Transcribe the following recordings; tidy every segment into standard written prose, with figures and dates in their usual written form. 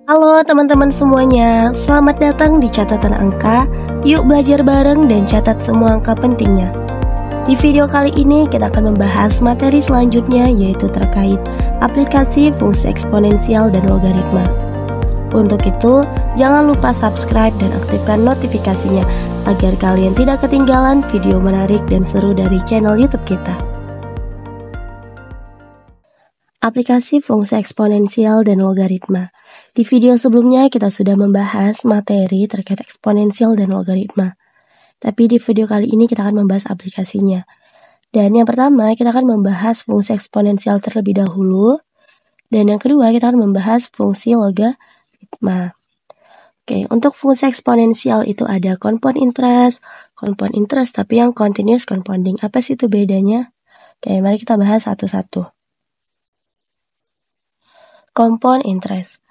Halo teman-teman semuanya, selamat datang di catatan angka. Yuk belajar bareng dan catat semua angka pentingnya. Di video kali ini kita akan membahas materi selanjutnya, yaitu terkait aplikasi fungsi eksponensial dan logaritma. Untuk itu, jangan lupa subscribe dan aktifkan notifikasinya agar kalian tidak ketinggalan video menarik dan seru dari channel YouTube kita. Aplikasi fungsi eksponensial dan logaritma. Di video sebelumnya kita sudah membahas materi terkait eksponensial dan logaritma. Tapi di video kali ini kita akan membahas aplikasinya. Dan yang pertama kita akan membahas fungsi eksponensial terlebih dahulu. Dan yang kedua kita akan membahas fungsi logaritma. Oke, untuk fungsi eksponensial itu ada compound interest tapi yang continuous compounding. Apa sih itu bedanya? Oke, mari kita bahas satu-satu. Compound interest.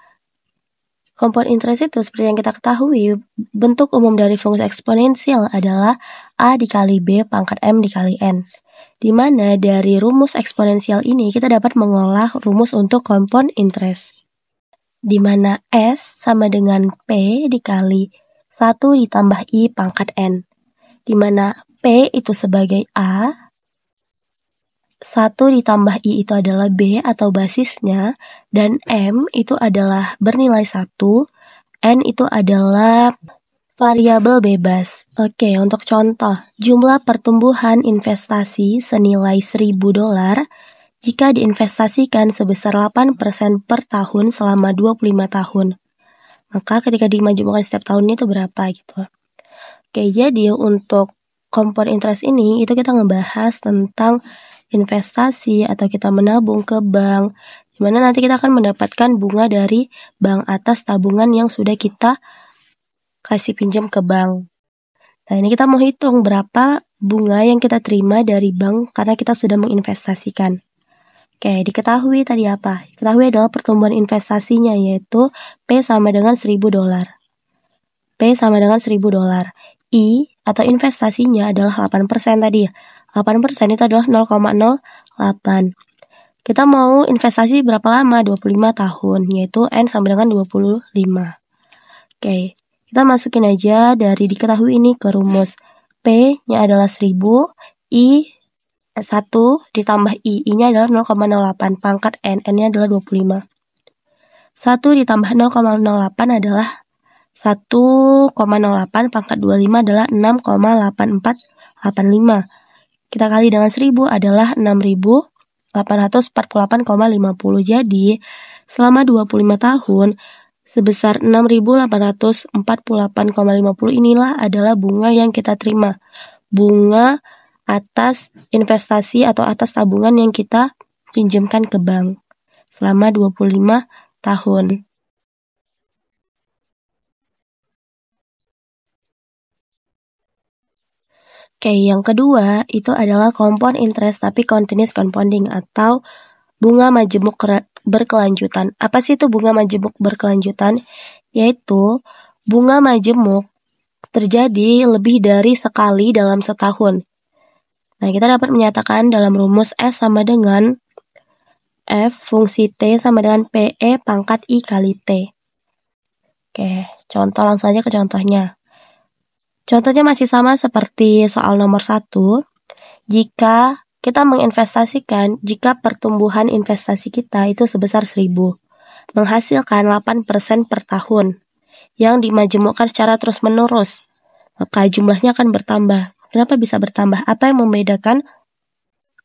Compound interest itu seperti yang kita ketahui, bentuk umum dari fungsi eksponensial adalah A dikali B pangkat M dikali N. Di mana dari rumus eksponensial ini kita dapat mengolah rumus untuk compound interest. Di mana S sama dengan P dikali 1 ditambah I pangkat N. Di mana P itu sebagai A, 1 ditambah I itu adalah B atau basisnya, dan M itu adalah bernilai 1, N itu adalah variabel bebas. Oke, untuk contoh, jumlah pertumbuhan investasi senilai $1.000 jika diinvestasikan sebesar 8% per tahun selama 25 tahun. Maka ketika dimajemukkan setiap tahunnya itu berapa gitu. Oke, jadi untuk compound interest ini itu kita ngebahas tentang investasi atau kita menabung ke bank, dimana nanti kita akan mendapatkan bunga dari bank atas tabungan yang sudah kita kasih pinjam ke bank. Nah, ini kita mau hitung berapa bunga yang kita terima dari bank karena kita sudah menginvestasikan. Oke, diketahui tadi apa? Diketahui adalah pertumbuhan investasinya, yaitu P sama dengan $1.000. P sama dengan $1.000. I atau investasinya adalah 8% tadi. 8% itu adalah 0,08. Kita mau investasi berapa lama? 25 tahun, yaitu N sama dengan 25. Oke, kita masukin aja dari diketahui ini ke rumus. P-nya adalah 1000, I 1 ditambah I-nya adalah 0,08, pangkat N, N-nya adalah 25. 1 ditambah 0,08 adalah 1,08, pangkat 25 adalah 6,8485. Kita kali dengan 1000 adalah 6.848,50. Jadi, selama 25 tahun, sebesar 6.848,50 inilah adalah bunga yang kita terima. Bunga atas investasi atau atas tabungan yang kita pinjamkan ke bank selama 25 tahun. Oke, yang kedua itu adalah compound interest tapi continuous compounding atau bunga majemuk berkelanjutan. Apa sih itu bunga majemuk berkelanjutan? Yaitu bunga majemuk terjadi lebih dari sekali dalam setahun. Nah, kita dapat menyatakan dalam rumus S sama dengan F fungsi T sama dengan PE pangkat I kali T. Oke, contoh langsung aja ke contohnya. Contohnya masih sama seperti soal nomor 1. Jika kita menginvestasikan, jika pertumbuhan investasi kita itu sebesar 1000, menghasilkan 8% per tahun, yang dimajemukkan secara terus-menerus, maka jumlahnya akan bertambah. Kenapa bisa bertambah? Apa yang membedakan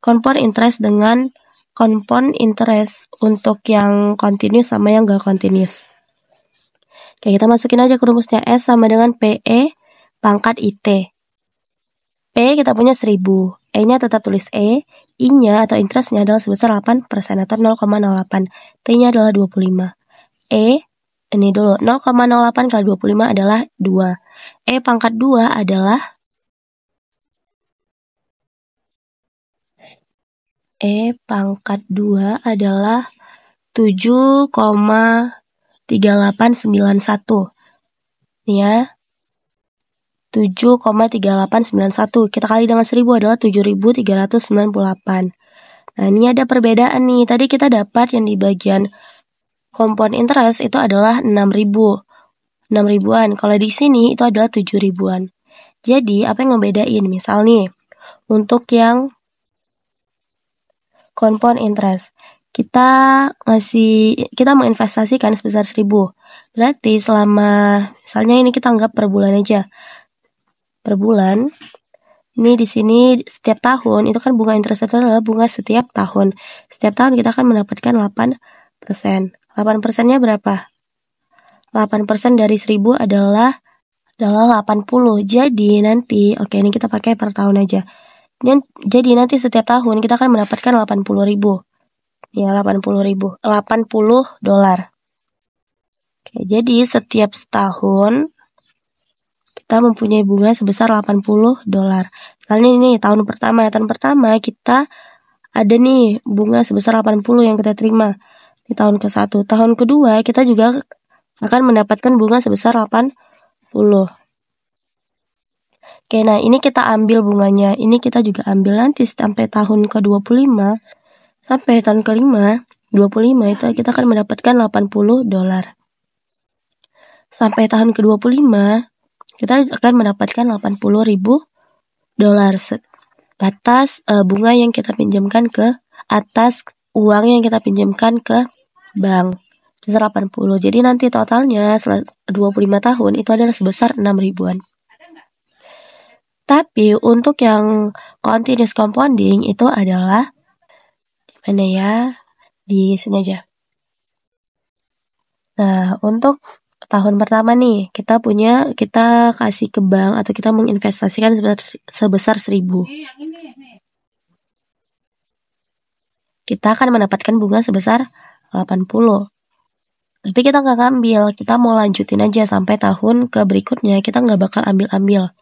compound interest dengan compound interest untuk yang continuous sama yang gak continuous? Oke, kita masukin aja ke rumusnya. S sama dengan PE pangkat IT. P kita punya 1000, E-nya tetap tulis E, I-nya atau interestnya adalah sebesar 8% atau 0,08, T-nya adalah 25. Ini dulu, 0,08 kali 25 adalah 2. E pangkat 2 adalah 7,3891. Nih ya. 7,3891. Kita kali dengan 1000 adalah 7.398. Nah, ini ada perbedaan nih. Tadi kita dapat yang di bagian Compound interest itu adalah 6 ribuan. Kalau di sini itu adalah 7 ribuan. Jadi apa yang ngebedain? Misal nih, untuk yang compound interest, kita menginvestasikan sebesar 1.000. Berarti selama, misalnya ini kita anggap per bulan aja. Per bulan, ini di sini setiap tahun itu kan bunga interest itu adalah bunga setiap tahun. Setiap tahun kita akan mendapatkan 8%. 8%-nya berapa? 8% dari 1.000 adalah 80. Jadi nanti, oke ini kita pakai per tahun aja. Jadi nanti setiap tahun kita akan mendapatkan 80.000. Ya, 80.000. 80 dolar. Oke, jadi setiap setahun kita mempunyai bunga sebesar 80 dolar. Misalnya ini tahun pertama kita ada nih bunga sebesar 80 yang kita terima di tahun ke-1. Tahun kedua kita juga akan mendapatkan bunga sebesar 80. Oke, nah ini kita ambil bunganya. Ini kita juga ambil nanti sampai tahun ke-25. Sampai tahun ke-5, 25 itu kita akan mendapatkan 80 dolar. Sampai tahun ke-25 kita akan mendapatkan 80.000 dolar atas bunga yang kita pinjamkan atas uang yang kita pinjamkan ke bank. Sebesar 80. Jadi nanti totalnya setelah 25 tahun itu adalah sebesar 6 ribuan. Tapi untuk yang continuous compounding itu adalah di mana ya? Di sini aja. Nah, untuk tahun pertama nih, kita kasih ke bank atau kita menginvestasikan sebesar 1.000. Kita akan mendapatkan bunga sebesar 80. Tapi kita nggak ngambil, kita mau lanjutin aja sampai tahun ke berikutnya, kita nggak bakal ambil.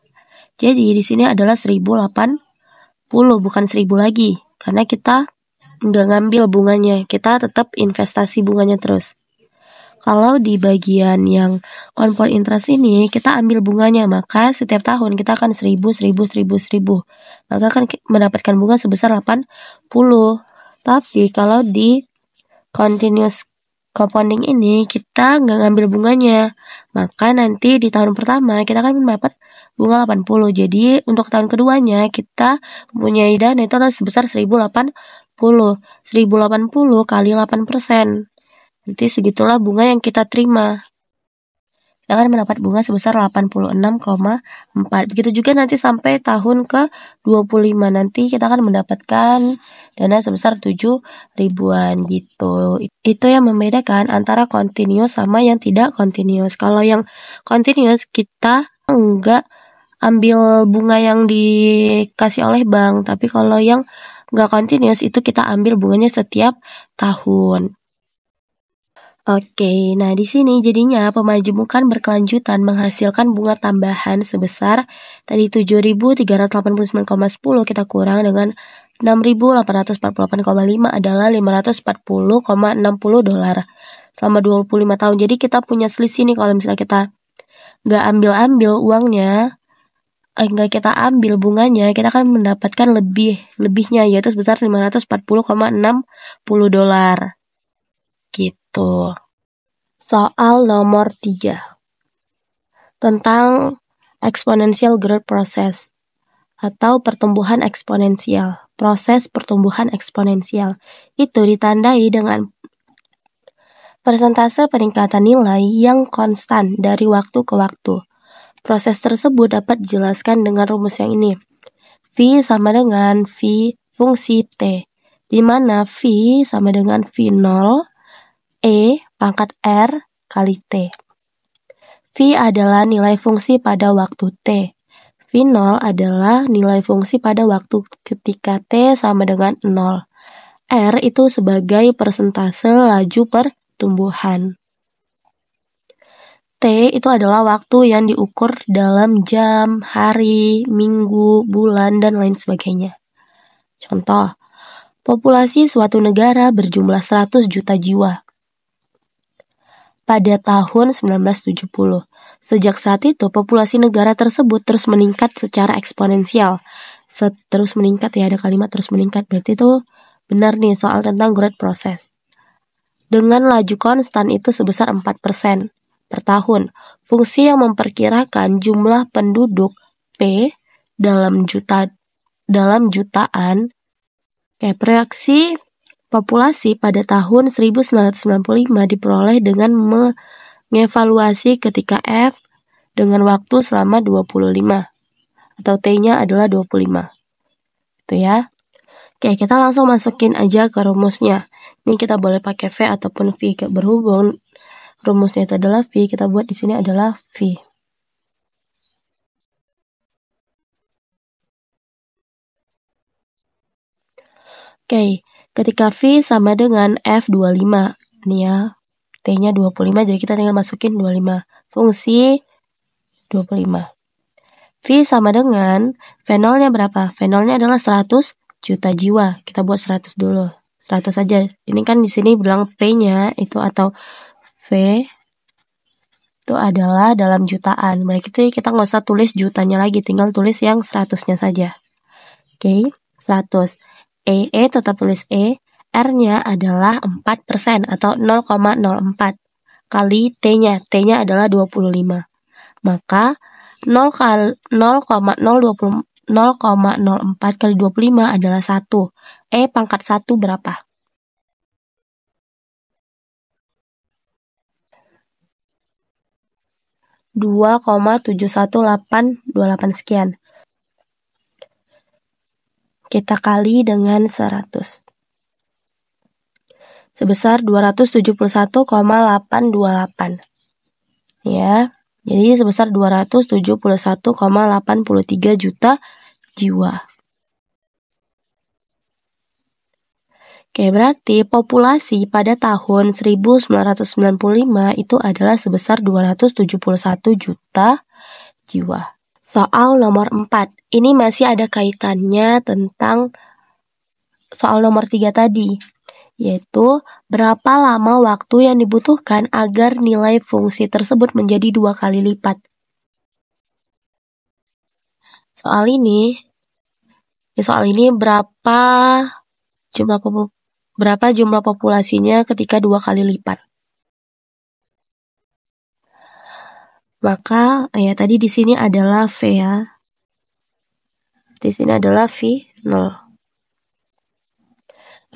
Jadi di sini adalah 1.080, bukan 1.000 lagi. Karena kita nggak ngambil bunganya, kita tetap investasi bunganya terus. Kalau di bagian yang compound interest ini, kita ambil bunganya, maka setiap tahun kita akan 1.000. Maka akan mendapatkan bunga sebesar 80. Tapi kalau di continuous compounding ini, kita nggak ngambil bunganya. Maka nanti di tahun pertama, kita akan mendapat bunga 80. Jadi untuk tahun keduanya, kita mempunyai dana itu adalah sebesar 1.080. 1.080 kali 8%. Nanti segitulah bunga yang kita terima. Kita akan mendapat bunga sebesar 86,4. Begitu juga nanti sampai tahun ke-25. Nanti kita akan mendapatkan dana sebesar 7 ribuan gitu. Itu yang membedakan antara continuous sama yang tidak continuous. Kalau yang continuous kita enggak ambil bunga yang dikasih oleh bank. Tapi kalau yang enggak continuous itu kita ambil bunganya setiap tahun. Oke, nah di sini jadinya pemajemukan berkelanjutan menghasilkan bunga tambahan sebesar tadi 7.389,10 kita kurang dengan 6.848,5 adalah 540,60 dolar selama 25 tahun. Jadi kita punya selisih nih kalau misalnya kita nggak ambil uangnya, nggak kita ambil bunganya, kita akan mendapatkan lebihnya yaitu sebesar 540,60 dolar. Gitu. Soal nomor 3 tentang exponential growth process atau pertumbuhan eksponensial. Proses pertumbuhan eksponensial itu ditandai dengan persentase peningkatan nilai yang konstan dari waktu ke waktu. Proses tersebut dapat dijelaskan dengan rumus yang ini. V sama dengan V fungsi T, di mana V sama dengan V0 E pangkat R kali T. V adalah nilai fungsi pada waktu T. V0 adalah nilai fungsi pada waktu ketika T sama dengan 0. R itu sebagai persentase laju pertumbuhan. T itu adalah waktu yang diukur dalam jam, hari, minggu, bulan, dan lain sebagainya. Contoh, populasi suatu negara berjumlah 100 juta jiwa pada tahun 1970. Sejak saat itu, populasi negara tersebut terus meningkat secara eksponensial. Terus meningkat ya, ada kalimat terus meningkat. Berarti itu benar nih soal tentang growth process. dengan laju konstan itu sebesar 4% per tahun. Fungsi yang memperkirakan jumlah penduduk P dalam jutaan. Proyeksi populasi pada tahun 1995 diperoleh dengan mengevaluasi ketika F dengan waktu selama 25 atau T-nya adalah 25. Itu ya. Oke, kita langsung masukin aja ke rumusnya. Ini kita boleh pakai V ataupun V. Berhubung rumusnya itu adalah V, kita buat di sini adalah V. Oke, ketika V sama dengan F25, nih ya, T-nya 25, jadi kita tinggal masukin 25. Fungsi 25. V sama dengan V0-nya berapa? V0-nya adalah 100 juta jiwa. Kita buat 100 dulu. 100 saja. Ini kan di sini bilang P-nya itu atau V itu adalah dalam jutaan. Berarti kita nggak usah tulis jutanya lagi, tinggal tulis yang 100-nya saja. Oke, 100. tetap tulis R-nya adalah 4% atau 0,04 kali T-nya. T-nya adalah 25. Maka 0,04 kali 25 adalah 1. Pangkat 1 berapa? 2,71828 sekian. Kita kali dengan 100. Sebesar 271,828. Ya. Jadi sebesar 271,83 juta jiwa. Oke, berarti populasi pada tahun 1995 itu adalah sebesar 271 juta jiwa. Soal nomor 4. Ini masih ada kaitannya tentang soal nomor 3 tadi, yaitu berapa lama waktu yang dibutuhkan agar nilai fungsi tersebut menjadi 2 kali lipat. Soal ini berapa jumlah populasinya ketika 2 kali lipat. Maka tadi di sini adalah V ya. Di sini adalah V0.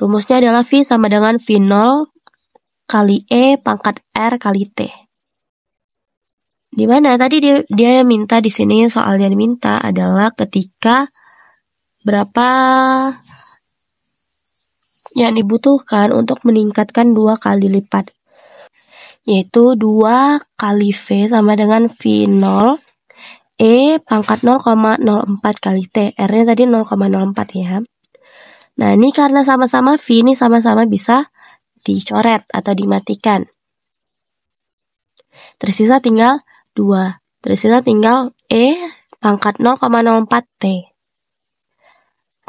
Rumusnya adalah V sama dengan V0 kali pangkat R kali T. Di mana tadi dia minta di sini, soalnya diminta adalah ketika berapa yang dibutuhkan untuk meningkatkan 2 kali lipat, yaitu 2 kali V sama dengan V0 pangkat 0,04 kali T. R-nya tadi 0,04 ya. Nah, ini karena sama-sama V, ini sama-sama bisa dicoret atau dimatikan. Tersisa tinggal 2. Tersisa tinggal pangkat 0,04 T.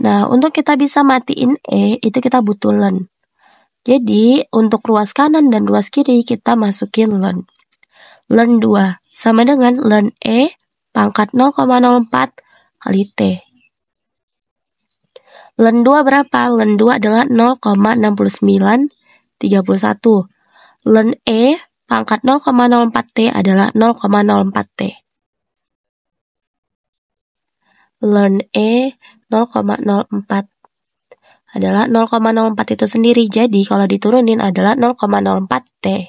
Nah, untuk kita bisa matiin itu kita butuh ln. Jadi, untuk ruas kanan dan ruas kiri kita masukin ln. Ln 2 sama dengan ln pangkat 0,04 kali T. Ln 2 berapa? Ln 2 adalah 0,6931. Ln pangkat 0,04 T adalah 0,04 T. Ln 0,04 adalah 0,04 itu sendiri. Jadi kalau diturunin adalah 0,04 T.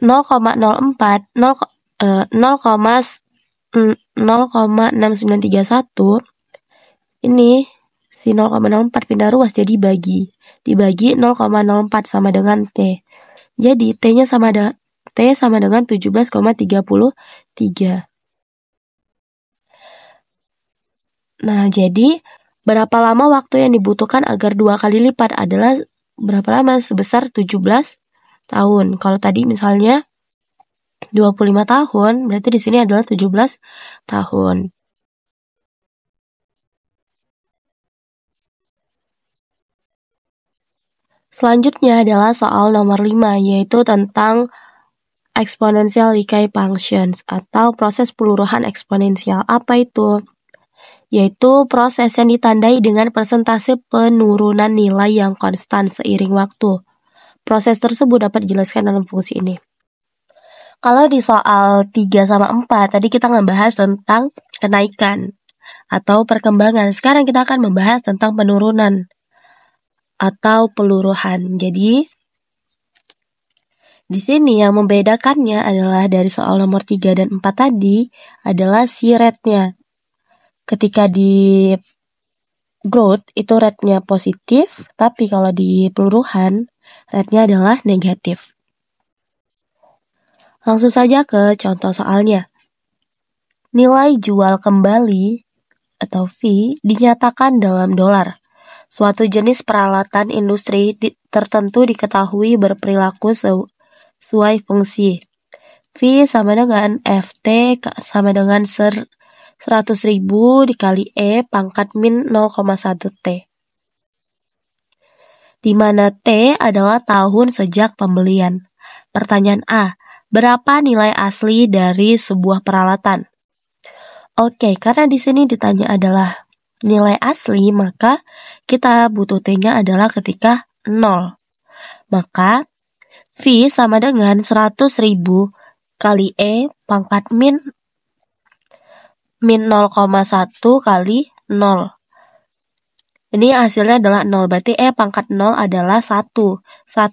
0,04 0,6931 ini si 0,04 pindah ruas jadi dibagi 0,04 sama dengan T. Jadi T sama dengan 17,33. Nah, jadi berapa lama waktu yang dibutuhkan agar 2 kali lipat adalah berapa lama? Sebesar 17 tahun. Kalau tadi misalnya 25 tahun, berarti di sini adalah 17 tahun. Selanjutnya adalah soal nomor 5, yaitu tentang exponential decay functions atau proses peluruhan eksponensial. Apa itu? yaitu proses yang ditandai dengan persentase penurunan nilai yang konstan seiring waktu. Proses tersebut dapat dijelaskan dalam fungsi ini. Kalau di soal 3 sama 4, tadi kita ngebahas tentang kenaikan atau perkembangan. Sekarang kita akan membahas tentang penurunan atau peluruhan. Jadi, di sini yang membedakannya adalah dari soal nomor 3 dan 4 tadi adalah si rate-nya. Ketika di growth itu rate-nya positif, tapi kalau di peluruhan rate-nya adalah negatif. Langsung saja ke contoh soalnya. Nilai jual kembali atau fee dinyatakan dalam dolar. Suatu jenis peralatan industri tertentu diketahui berperilaku sesuai fungsi. V sama dengan FT sama dengan 100.000 dikali E pangkat min 0,1 T. Di mana T adalah tahun sejak pembelian. Pertanyaan A, berapa nilai asli dari sebuah peralatan? Oke, karena di sini ditanya adalah nilai asli, maka kita butuh T-nya adalah ketika 0. Maka V sama dengan 100.000 kali E pangkat min 0,1 kali 0. Ini hasilnya adalah 0, berarti E pangkat 0 adalah 1. 1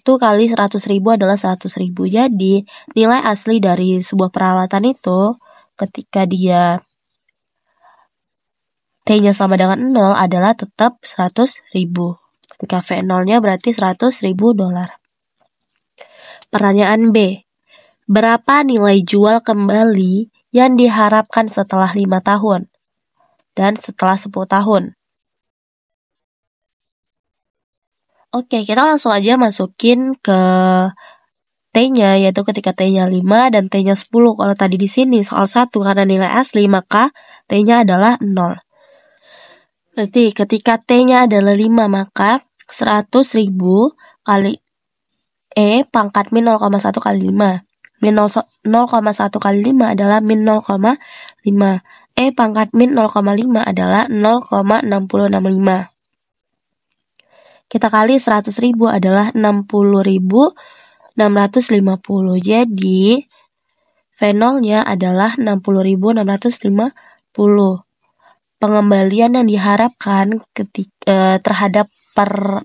kali 100.000 adalah 100.000. Jadi, nilai asli dari sebuah peralatan itu ketika dia T-nya sama dengan 0 adalah tetap 100.000. Ketika V0-nya berarti 100.000 dolar. Pertanyaan B. Berapa nilai jual kembali yang diharapkan setelah 5 tahun dan setelah 10 tahun? Oke, kita langsung aja masukin ke T-nya, yaitu ketika T-nya 5 dan T-nya 10. Kalau tadi di sini soal 1 karena nilai asli, maka T-nya adalah 0. Berarti ketika T-nya adalah 5, maka 100.000 kali E pangkat min 0,1 kali 5. Min 0,1 kali 5 adalah min 0,5. E pangkat min 0,5 adalah 0,6065. Kita kali 100.000 adalah 60.650. Jadi, V0-nya adalah 60.650. Pengembalian yang diharapkan terhadap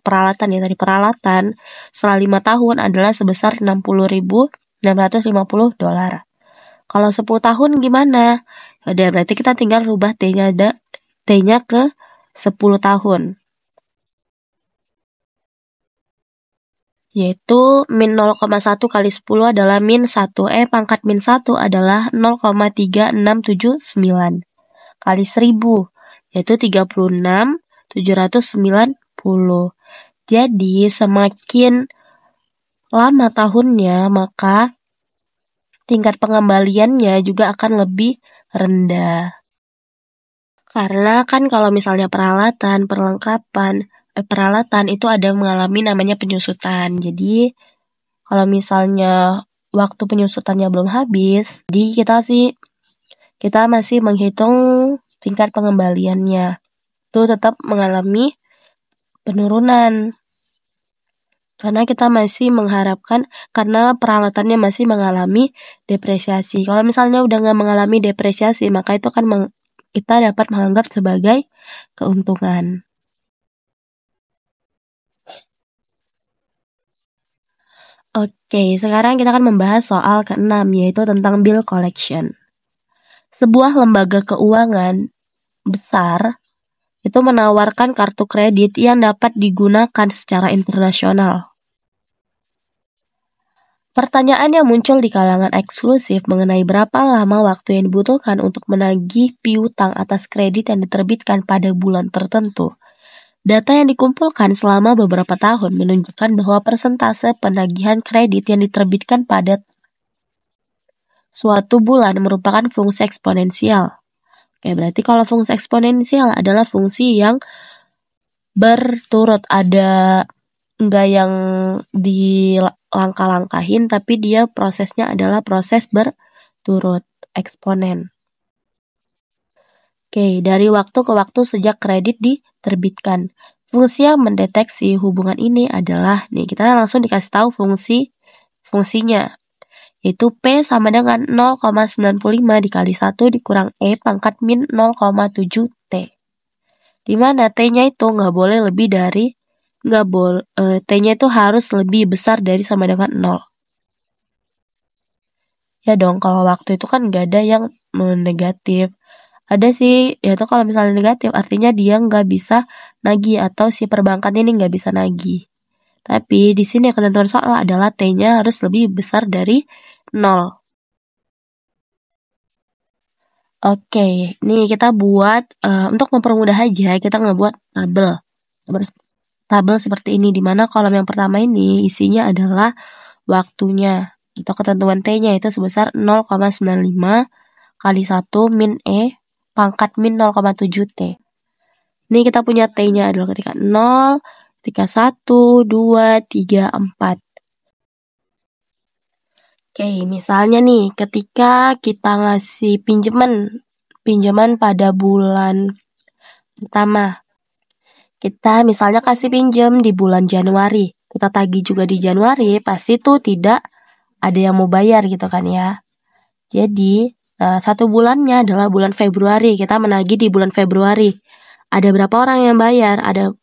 peralatan ya, tadi peralatan setelah 5 tahun adalah sebesar 60.650 dolar. Kalau 10 tahun gimana? Udah, berarti kita tinggal rubah T-nya ke 10 tahun. Yaitu min 0,1 kali 10 adalah min 1. E pangkat min 1 adalah 0,3679 kali 1000, yaitu 36.790. Jadi semakin lama tahunnya, maka tingkat pengembaliannya juga akan lebih rendah. Karena kan kalau misalnya peralatan itu ada mengalami namanya penyusutan. Jadi kalau misalnya waktu penyusutannya belum habis, jadi kita masih menghitung tingkat pengembaliannya. Itu tetap mengalami penurunan. Karena kita masih mengharapkan, karena peralatannya masih mengalami depresiasi. Kalau misalnya udah nggak mengalami depresiasi, maka itu kan kita dapat menganggap sebagai keuntungan. Oke, sekarang kita akan membahas soal ke-6, yaitu tentang bill collection. Sebuah lembaga keuangan besar itu menawarkan kartu kredit yang dapat digunakan secara internasional. Pertanyaan yang muncul di kalangan eksklusif mengenai berapa lama waktu yang dibutuhkan untuk menagih piutang atas kredit yang diterbitkan pada bulan tertentu. Data yang dikumpulkan selama beberapa tahun menunjukkan bahwa persentase penagihan kredit yang diterbitkan pada suatu bulan merupakan fungsi eksponensial. Oke, berarti kalau fungsi eksponensial adalah fungsi yang berturut, ada enggak yang dilangkah-langkahin, tapi dia prosesnya adalah proses berturut, eksponen. Oke, dari waktu ke waktu sejak kredit diterbitkan. Fungsi yang mendeteksi hubungan ini adalah, nih kita langsung dikasih tahu fungsinya. Itu P sama dengan 0,95 dikali 1 dikurang E pangkat min 0,7 T. Dimana T-nya itu T-nya itu harus lebih besar dari sama dengan 0. Ya dong, kalau waktu itu kan nggak ada yang negatif. Ada sih, yaitu kalau misalnya negatif artinya dia nggak bisa nagih atau si perbankan ini nggak bisa nagih. Tapi di sini ketentuan soal adalah T-nya harus lebih besar dari 0. Oke, nih kita buat untuk mempermudah aja kita ngebuat tabel seperti ini, dimana kolom yang pertama ini isinya adalah waktunya atau ketentuan T-nya itu sebesar 0,95 kali 1 min E pangkat min 0,7 T. Ini kita punya T-nya adalah ketika 0, ketika 1, 2, 3, 4. Oke, misalnya nih ketika kita ngasih pinjaman pada bulan pertama. Kita misalnya kasih pinjam di bulan Januari. Kita tagih juga di Januari, pasti tuh tidak ada yang mau bayar gitu kan ya. Jadi, satu bulannya adalah bulan Februari. Kita menagih di bulan Februari. Ada berapa orang yang bayar? Ada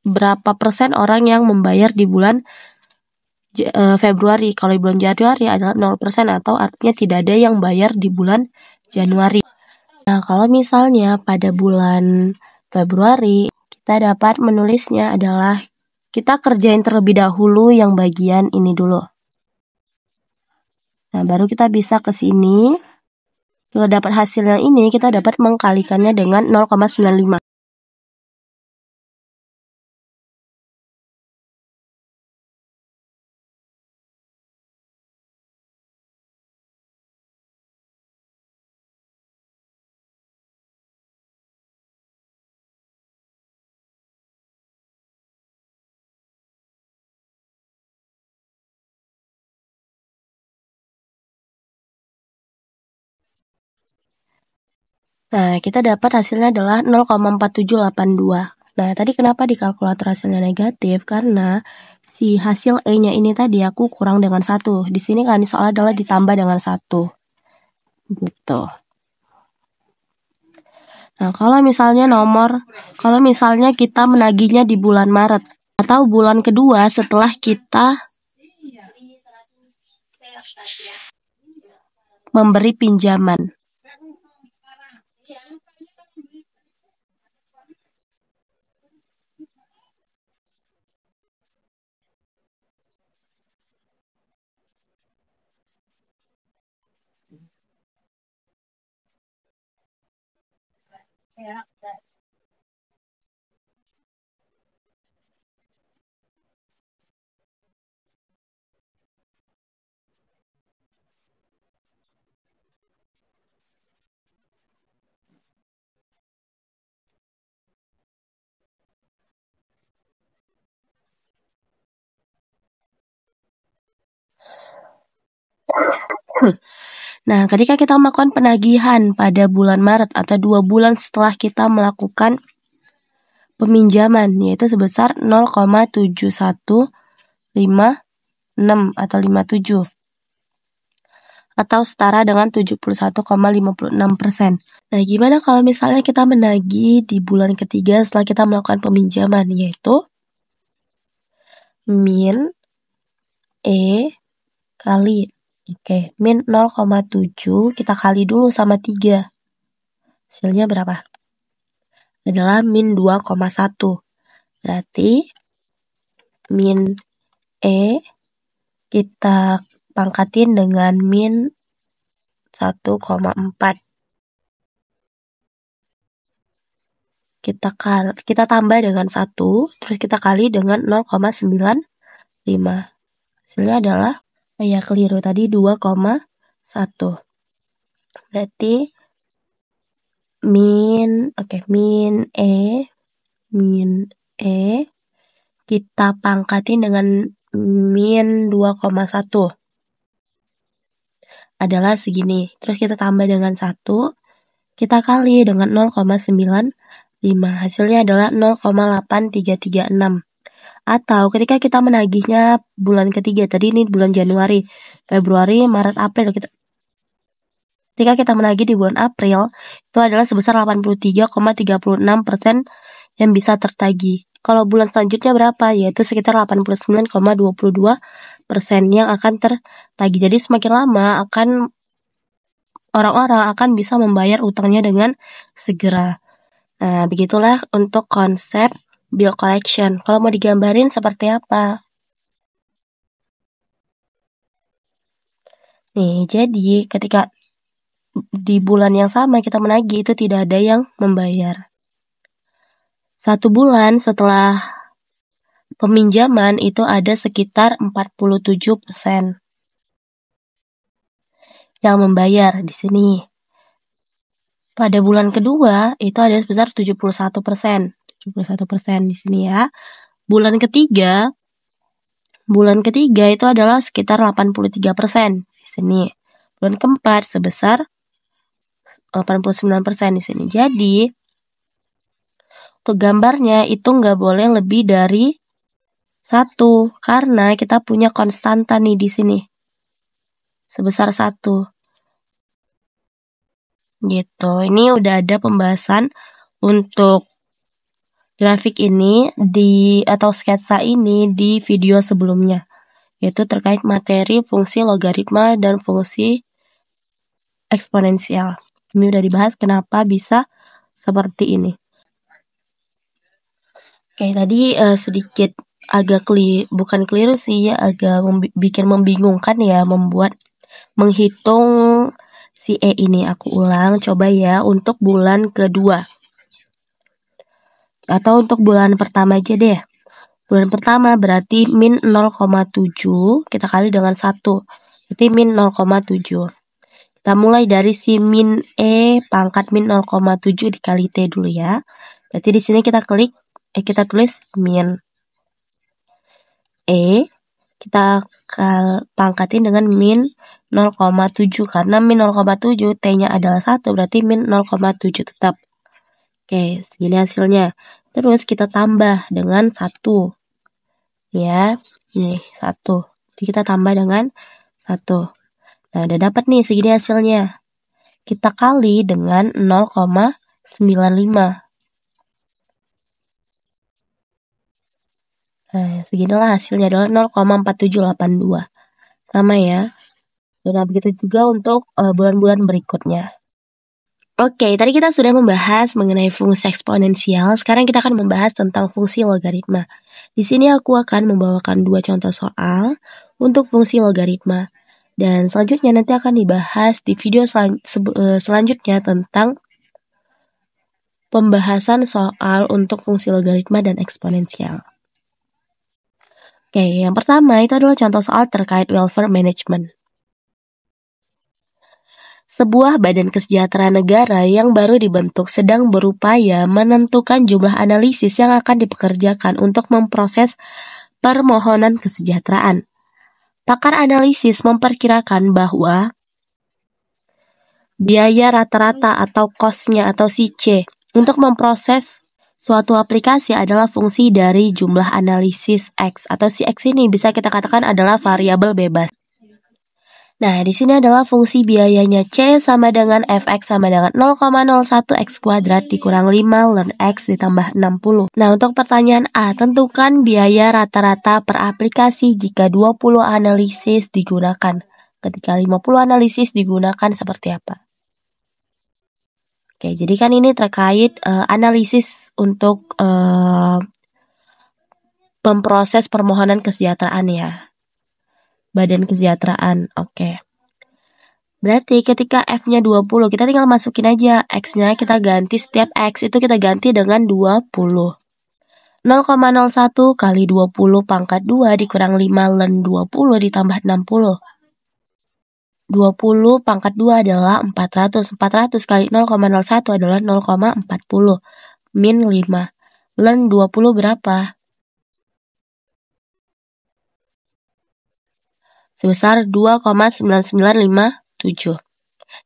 berapa persen orang yang membayar di bulan Februari? Kalau di bulan Januari adalah 0% atau artinya tidak ada yang bayar di bulan Januari. Nah, kalau misalnya pada bulan Februari, kita dapat menulisnya adalah kita kerjain terlebih dahulu yang bagian ini dulu. Nah, baru kita bisa ke sini. Kalau dapat hasilnya ini, kita dapat mengkalikannya dengan 0,95. Nah, kita dapat hasilnya adalah 0,4782. Nah, tadi kenapa di kalkulator hasilnya negatif? Karena si hasil E-nya ini tadi aku kurang dengan 1. Di sini kan soalnya adalah ditambah dengan 1. Gitu. Nah, kalau misalnya kita menagihnya di bulan Maret atau bulan kedua setelah kita memberi pinjaman. Nah, ketika kita melakukan penagihan pada bulan Maret atau 2 bulan setelah kita melakukan peminjaman, yaitu sebesar 0,7156 atau 57 atau setara dengan 71,56%. Nah, gimana kalau misalnya kita menagih di bulan ketiga setelah kita melakukan peminjaman, yaitu min E kali min 0,7 kita kali dulu sama 3. Hasilnya berapa? Adalah min 2,1. Berarti min E kita pangkatin dengan min 1,4. Kita tambah dengan 1, terus kita kali dengan 0,95. Hasilnya adalah keliru tadi 2,1. Berarti min E kita pangkatin dengan min 2,1 adalah segini. Terus kita tambah dengan 1, kita kali dengan 0,95. Hasilnya adalah 0,8336. Atau ketika kita menagihnya bulan ketiga, tadi ini bulan Januari, Februari, Maret, April, ketika kita menagih di bulan April, itu adalah sebesar 83,36% yang bisa tertagih. Kalau bulan selanjutnya berapa? Yaitu sekitar 89,22% yang akan tertagih. Jadi semakin lama orang-orang akan bisa membayar utangnya dengan segera. Nah, begitulah untuk konsep bill collection. Kalau mau digambarin seperti apa? Nih, jadi ketika di bulan yang sama kita menagih itu tidak ada yang membayar. 1 bulan setelah peminjaman itu ada sekitar 47% yang membayar di sini. Pada bulan kedua itu ada sebesar 71%. 71% di sini ya. Bulan ketiga itu adalah sekitar 83% di sini. Bulan keempat sebesar 89% di sini. Jadi untuk gambarnya itu nggak boleh lebih dari 1 karena kita punya konstanta nih di sini sebesar 1. Gitu. Ini udah ada pembahasan untuk grafik ini atau sketsa ini di video sebelumnya, yaitu terkait materi fungsi logaritma dan fungsi eksponensial. Ini udah dibahas kenapa bisa seperti ini. Oke, tadi sedikit agak bukan keliru sih, agak bikin membingungkan ya, menghitung si E ini. Aku ulang, coba ya untuk bulan kedua. Atau untuk bulan pertama aja deh. Bulan pertama berarti min 0,7 kita kali dengan 1. Berarti min 0,7. Kita mulai dari si min E pangkat min 0,7 dikali T dulu ya. Berarti di sini kita tulis min E kita pangkatin dengan min 0,7 karena min 0,7 T-nya adalah 1 berarti min 0,7 tetap. Oke, segini hasilnya. Terus kita tambah dengan 1. Ya, ini 1. Jadi kita tambah dengan 1. Nah, udah dapat nih segini hasilnya. Kita kali dengan 0,95. Nah, seginilah hasilnya adalah 0,4782. Sama ya. Nah, begitu juga untuk bulan-bulan berikutnya. Oke, tadi kita sudah membahas mengenai fungsi eksponensial. Sekarang kita akan membahas tentang fungsi logaritma. Di sini aku akan membawakan 2 contoh soal untuk fungsi logaritma. Dan selanjutnya nanti akan dibahas di video selanjutnya tentang pembahasan soal untuk fungsi logaritma dan eksponensial. Oke, yang pertama itu adalah contoh soal terkait welfare management. Sebuah badan kesejahteraan negara yang baru dibentuk sedang berupaya menentukan jumlah analisis yang akan dipekerjakan untuk memproses permohonan kesejahteraan. Pakar analisis memperkirakan bahwa biaya rata-rata atau cost-nya atau si C untuk memproses suatu aplikasi adalah fungsi dari jumlah analisis X atau si X ini bisa kita katakan adalah variabel bebas. Nah, di sini adalah fungsi biayanya C sama dengan Fx sama dengan 0,01 X kuadrat dikurang 5 ln X ditambah 60. Nah, untuk pertanyaan A, tentukan biaya rata-rata per aplikasi jika 20 analisis digunakan. Ketika 50 analisis digunakan seperti apa? Oke, jadi kan ini terkait analisis untuk memproses permohonan kesejahteraan ya. Badan kesejahteraan, oke. Berarti ketika F-nya 20, kita tinggal masukin aja X-nya, kita ganti setiap X itu kita ganti dengan 20. 0,01 kali 20 pangkat 2 dikurang 5 ln 20 ditambah 60. 20 pangkat 2 adalah 400. 400 kali 0,01 adalah 0,40. Min 5. Ln 20 berapa? Sebesar 2,9957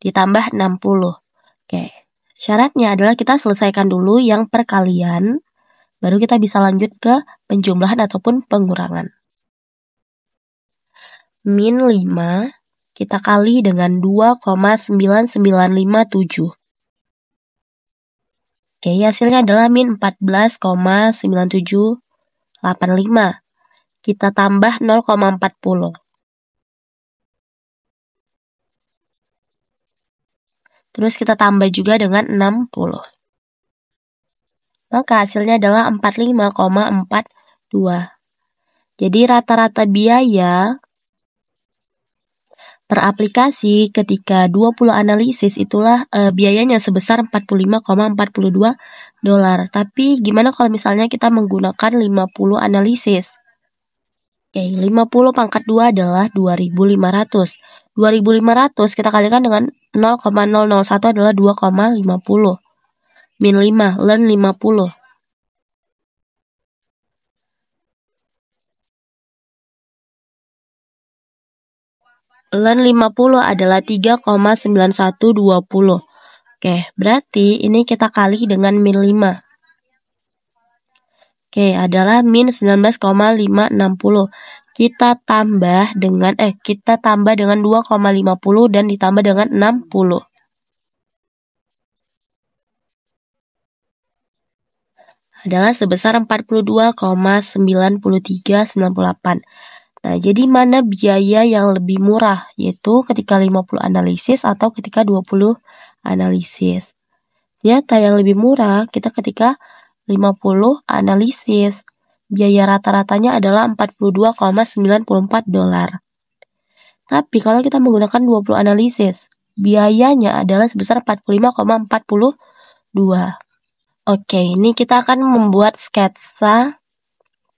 ditambah 60. Oke. Syaratnya adalah kita selesaikan dulu yang perkalian, baru kita bisa lanjut ke penjumlahan ataupun pengurangan. Min 5 kita kali dengan 2,9957. Oke, hasilnya adalah min 14,9785. Kita tambah 0,40. Terus kita tambah juga dengan 60. Maka hasilnya adalah 45,42. Jadi rata-rata biaya per aplikasi ketika 20 analisis itulah biayanya sebesar $45,42. Tapi gimana kalau misalnya kita menggunakan 50 analisis? Oke, 50 pangkat 2 adalah 2.500. 2.500 kita kalikan dengan 0,001 adalah 2,50. Min 5, learn 50. Learn 50 adalah 3,9120. Oke, berarti ini kita kali dengan min 5. Oke, adalah min 19,560. Kita tambah dengan 2,50 dan ditambah dengan 60. Adalah sebesar 42,9398. Nah, jadi mana biaya yang lebih murah? Yaitu ketika 50 analisis atau ketika 20 analisis. Ternyata yang lebih murah kita ketika 50 analisis. Biaya rata-ratanya adalah $42,94. Tapi kalau kita menggunakan 20 analisis, biayanya adalah sebesar 45,42. Oke, ini kita akan membuat sketsa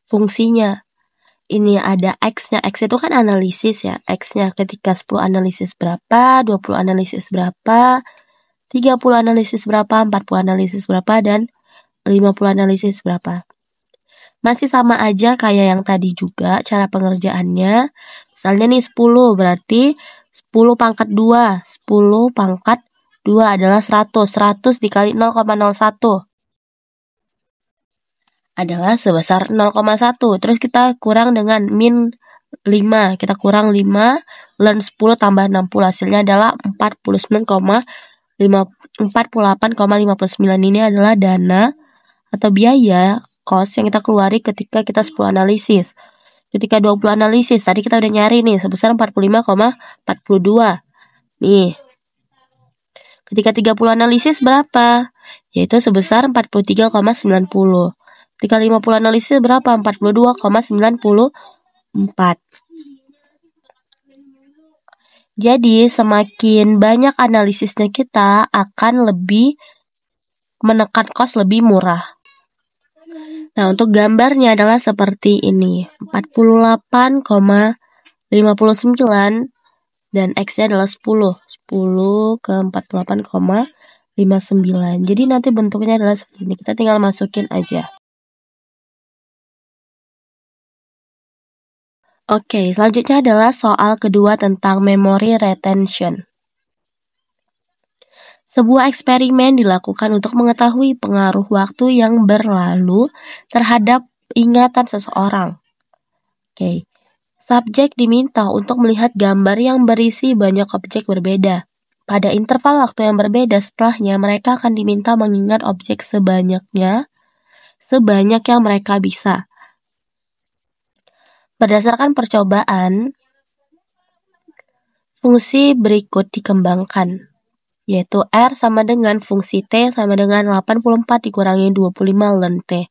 fungsinya. Ini ada X-nya. X itu kan analisis ya. X-nya ketika 10 analisis berapa, 20 analisis berapa, 30 analisis berapa, 40 analisis berapa, dan 50 analisis berapa. Masih sama aja kayak yang tadi juga cara pengerjaannya. Misalnya nih 10 berarti 10 pangkat 2. 10 pangkat 2 adalah 100. 100 dikali 0,01 adalah sebesar 0,1. Terus kita kurang dengan min 5. Kita kurang 5, learn 10 tambah 60. Hasilnya adalah 48,59. Ini adalah dana atau biaya cost yang kita keluari ketika kita 10 analisis. Ketika 20 analisis, tadi kita udah nyari nih, sebesar 45,42. Nih. Ketika 30 analisis berapa? Yaitu sebesar 43,90. Ketika 50 analisis berapa? 42,94. Jadi semakin banyak analisisnya kita akan lebih menekan cost lebih murah. Nah, untuk gambarnya adalah seperti ini. 48,59 dan X-nya adalah 10. 10 ke 48,59. Jadi nanti bentuknya adalah seperti ini. Kita tinggal masukin aja. Oke, selanjutnya adalah soal kedua tentang memory retention. Sebuah eksperimen dilakukan untuk mengetahui pengaruh waktu yang berlalu terhadap ingatan seseorang. Oke, subjek diminta untuk melihat gambar yang berisi banyak objek berbeda. Pada interval waktu yang berbeda setelahnya, mereka akan diminta mengingat objek sebanyak yang mereka bisa. Berdasarkan percobaan, fungsi berikut dikembangkan, yaitu R sama dengan fungsi T sama dengan 84 dikurangi 25 ln T,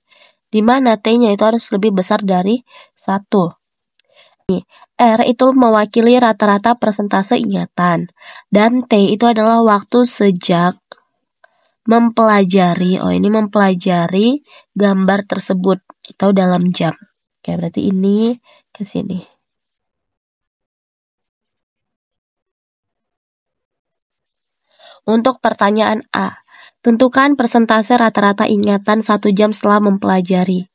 di mana T-nya itu harus lebih besar dari 1. R itu mewakili rata-rata persentase ingatan, dan T itu adalah waktu sejak mempelajari gambar tersebut atau dalam jam. Oke, berarti ini ke sini. Untuk pertanyaan A, tentukan persentase rata-rata ingatan 1 jam setelah mempelajari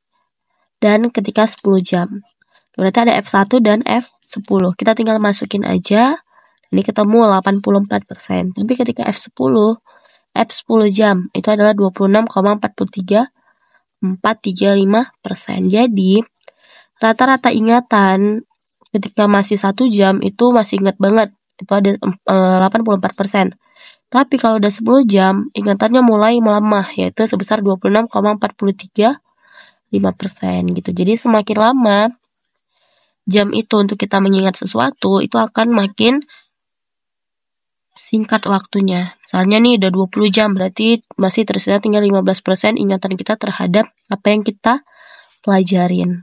dan ketika 10 jam. Berarti ada F1 dan F10. Kita tinggal masukin aja. Ini ketemu 84%. Tapi ketika F10 F 10 jam itu adalah 26,43435%. Jadi rata-rata ingatan ketika masih 1 jam itu masih ingat banget, itu ada 84%. Tapi kalau udah 10 jam, ingatannya mulai melemah, yaitu sebesar 26,435% gitu. Jadi semakin lama jam itu untuk kita mengingat sesuatu, itu akan makin singkat waktunya. Misalnya nih udah 20 jam, berarti masih tersisa tinggal 15% ingatan kita terhadap apa yang kita pelajarin.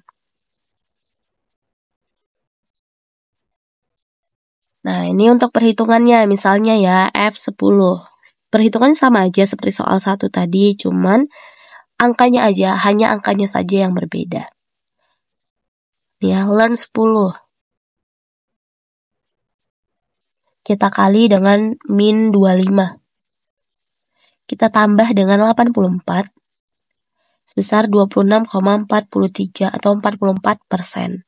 Nah, ini untuk perhitungannya, misalnya ya F10. Perhitungannya sama aja seperti soal 1 tadi, cuman angkanya aja, hanya angkanya saja yang berbeda. Ya, learn 10. Kita kali dengan min 25. Kita tambah dengan 84 sebesar 26,43 atau 44%.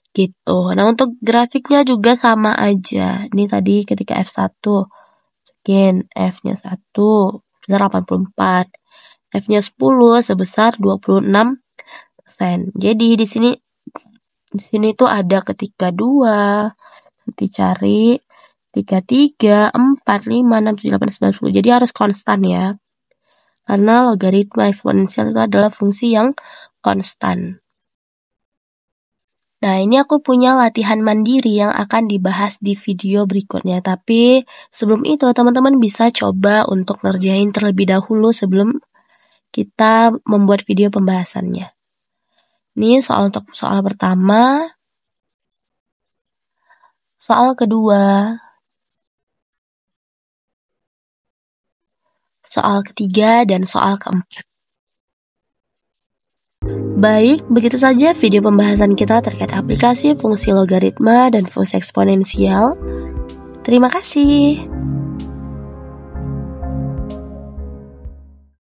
Gitu. Nah, untuk grafiknya juga sama aja. Ini tadi ketika F1. Mungkin F-nya 1 sebesar 84. F-nya 10 sebesar 26%. Jadi di sini tuh ada ketika 2, nanti cari ketika 3, 4, 5, 6, 7, 8, 9, 10. Jadi harus konstan ya. Karena logaritma eksponensial itu adalah fungsi yang konstan. Nah, ini aku punya latihan mandiri yang akan dibahas di video berikutnya. Tapi sebelum itu teman-teman bisa coba untuk ngerjain terlebih dahulu sebelum kita membuat video pembahasannya. Ini untuk soal pertama, soal kedua, soal ketiga, dan soal keempat. Baik, begitu saja video pembahasan kita terkait aplikasi fungsi logaritma dan fungsi eksponensial. Terima kasih.